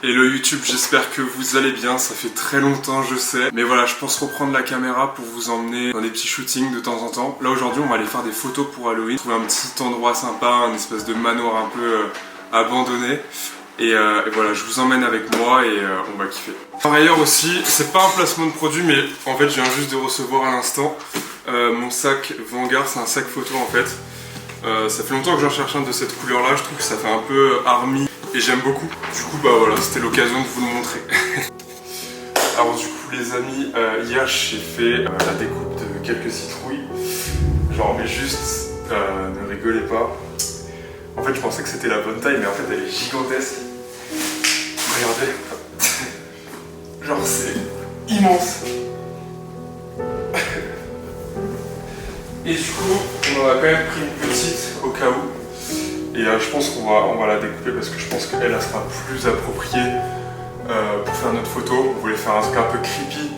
Hello YouTube, j'espère que vous allez bien, ça fait très longtemps je sais. Mais voilà, je pense reprendre la caméra pour vous emmener dans des petits shootings de temps en temps. Là aujourd'hui on va aller faire des photos pour Halloween. Trouver un petit endroit sympa, un espèce de manoir un peu abandonné. Et voilà, je vous emmène avec moi et on va kiffer. Par ailleurs aussi, c'est pas un placement de produit mais en fait je viens juste de recevoir à l'instant mon sac Vanguard, c'est un sac photo en fait. Ça fait longtemps que j'en cherche un de cette couleur là, je trouve que ça fait un peu army et j'aime beaucoup. Du coup bah voilà, c'était l'occasion de vous le montrer. Alors du coup les amis, hier j'ai fait la découpe de quelques citrouilles. Genre mais juste, ne rigolez pas. En fait je pensais que c'était la bonne taille mais en fait elle est gigantesque. Regardez. Genre c'est immense. Et du coup, on en a quand même pris une petite au cas où. Et je pense qu'on va la découper parce que je pense qu'elle sera plus appropriée pour faire notre photo. On voulait faire un truc un peu creepy.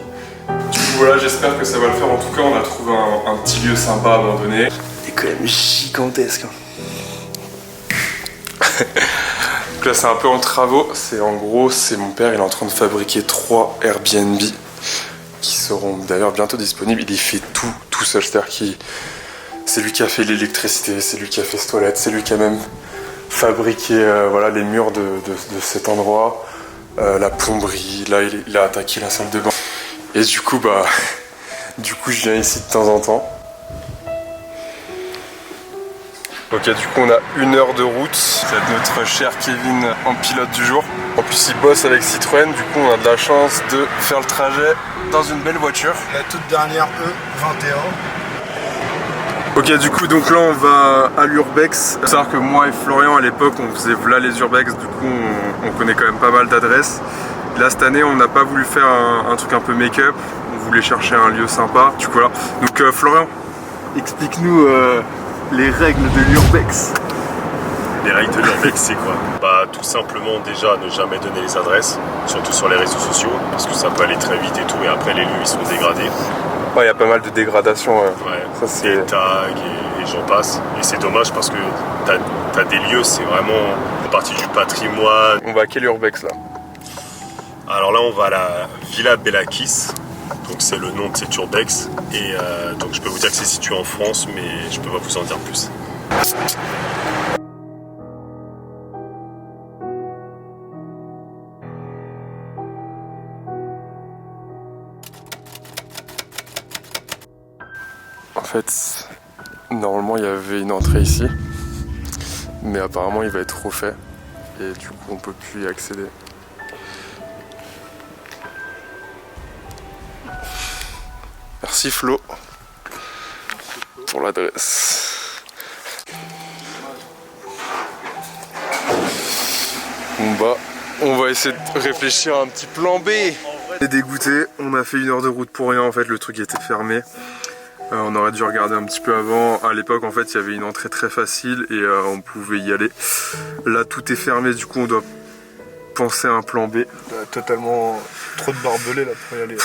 Du coup voilà, j'espère que ça va le faire. En tout cas, on a trouvé un petit lieu sympa abandonné. Elle est quand même gigantesque. Donc là, c'est un peu en travaux. En gros, c'est mon père, il est en train de fabriquer 3 Airbnb qui seront d'ailleurs bientôt disponibles. Il y fait tout seul, c'est-à-dire c'est lui qui a fait l'électricité, c'est lui qui a fait cette toilette, c'est lui qui a même fabriqué voilà, les murs de cet endroit, la plomberie, là il a attaqué la salle de bain. Et du coup je viens ici de temps en temps. Ok, du coup on a 1 heure de route. C'est notre cher Kevin en pilote du jour. En plus il bosse avec Citroën, du coup on a de la chance de faire le trajet dans une belle voiture. La toute dernière E21. Ok, du coup donc là on va à l'Urbex. Faut savoir que moi et Florian à l'époque on faisait v'là les Urbex, du coup on connaît quand même pas mal d'adresses. Là cette année on n'a pas voulu faire un truc un peu make-up, on voulait chercher un lieu sympa. Du coup voilà. Donc Florian, explique-nous les règles de l'Urbex. Les règles de l'Urbex, c'est quoi? Bah tout simplement déjà ne jamais donner les adresses, surtout sur les réseaux sociaux, parce que ça peut aller très vite et tout, et après les lieux ils sont dégradés. Ouais, il y a pas mal de dégradations. Ouais, ça, des tags et j'en passe. Et c'est dommage parce que t'as des lieux, c'est vraiment une partie du patrimoine. On va à quel Urbex là? Alors là on va à la Villa Bellakis, donc c'est le nom de cet Urbex. Et donc je peux vous dire que c'est situé en France, mais je peux pas vous en dire plus. En fait, normalement il y avait une entrée ici, mais apparemment il va être refait et du coup on peut plus y accéder. Merci Flo pour l'adresse. Bon bah, on va essayer de réfléchir à un petit plan B. On est dégoûté, on a fait 1 heure de route pour rien en fait, le truc était fermé. On aurait dû regarder un petit peu avant. À l'époque en fait il y avait une entrée très facile et on pouvait y aller. Là tout est fermé, du coup on doit penser à un plan B. Totalement trop de barbelés là pour y aller.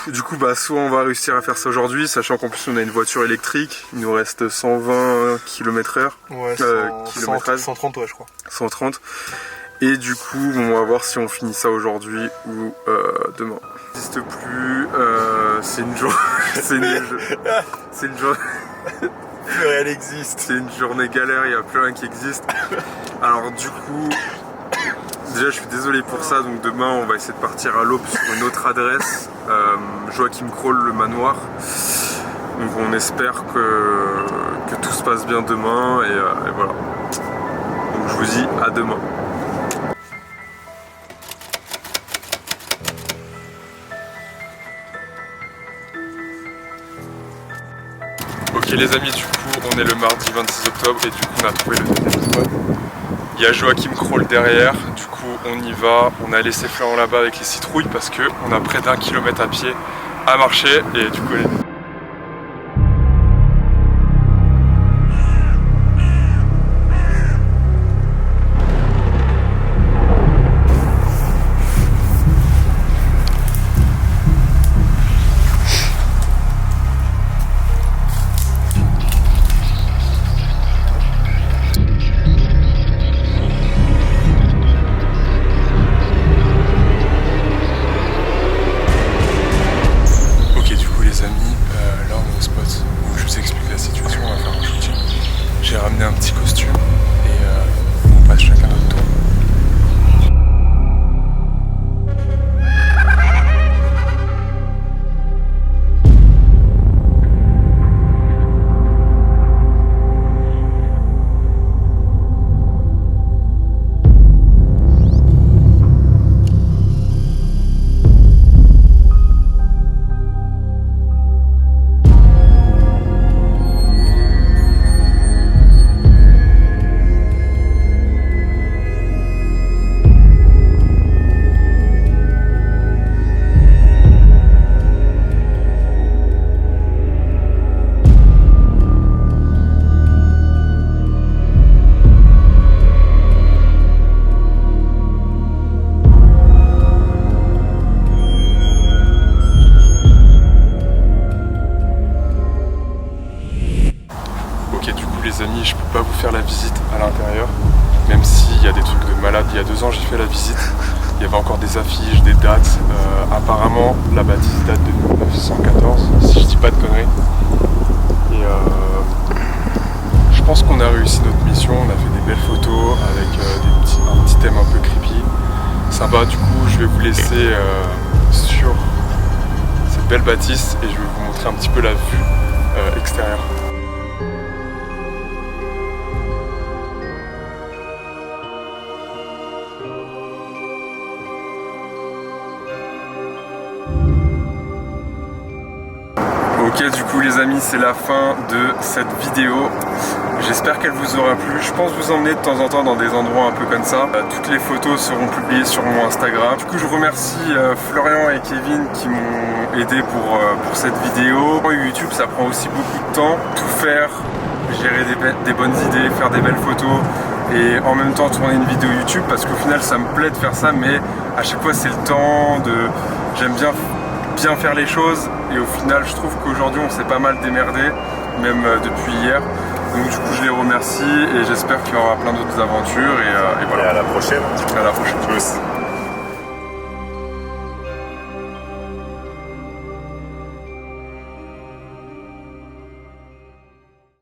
Du coup bah soit on va réussir à faire ça aujourd'hui, sachant qu'en plus on a une voiture électrique. Il nous reste 120 km/h. Ouais, 130 ouais je crois. 130. Et du coup on va voir si on finit ça aujourd'hui ou demain. Ça n'existe plus, c'est une journée. C'est une journée. Plus rien n'existe. C'est une journée galère, il n'y a plus rien qui existe. Alors du coup, déjà je suis désolé pour ça, donc demain on va essayer de partir à l'aube sur une autre adresse, Joachim Kroll, le manoir. Donc on espère que tout se passe bien demain et voilà. Donc je vous dis à demain. Ok les amis, du coup on est le mardi 26 octobre et du coup on a trouvé le deuxième spot. Il y a Joachim Kroll derrière, du coup on y va, on a laissé Florian là-bas avec les citrouilles parce qu'on a près d'1 kilomètre à pied à marcher et du coup J'ai ramené un petit costume et on passe chacun notre tour. Les amis, je peux pas vous faire la visite à l'intérieur, même s'il y a des trucs de malade. Il y a 2 ans j'ai fait la visite, il y avait encore des affiches, des dates. Apparemment la bâtisse date de 1914, si je dis pas de conneries. Et je pense qu'on a réussi notre mission, on a fait des belles photos avec un petit thème un peu creepy. Sympa, du coup je vais vous laisser sur cette belle bâtisse et je vais vous montrer un petit peu la vue extérieure. Ok, du coup les amis, c'est la fin de cette vidéo. J'espère qu'elle vous aura plu. Je pense vous emmener de temps en temps dans des endroits un peu comme ça. Toutes les photos seront publiées sur mon Instagram. Du coup je remercie Florian et Kevin qui m'ont aidé pour cette vidéo. YouTube ça prend aussi beaucoup de temps. Tout faire, gérer des bonnes idées, faire des belles photos et en même temps tourner une vidéo YouTube, parce qu'au final ça me plaît de faire ça, mais à chaque fois c'est le temps de... J'aime bien faire les choses et au final je trouve qu'aujourd'hui on s'est pas mal démerdé, même depuis hier. Donc du coup je les remercie et j'espère qu'il y aura plein d'autres aventures et voilà. Et à la prochaine. À la prochaine. Tchuss.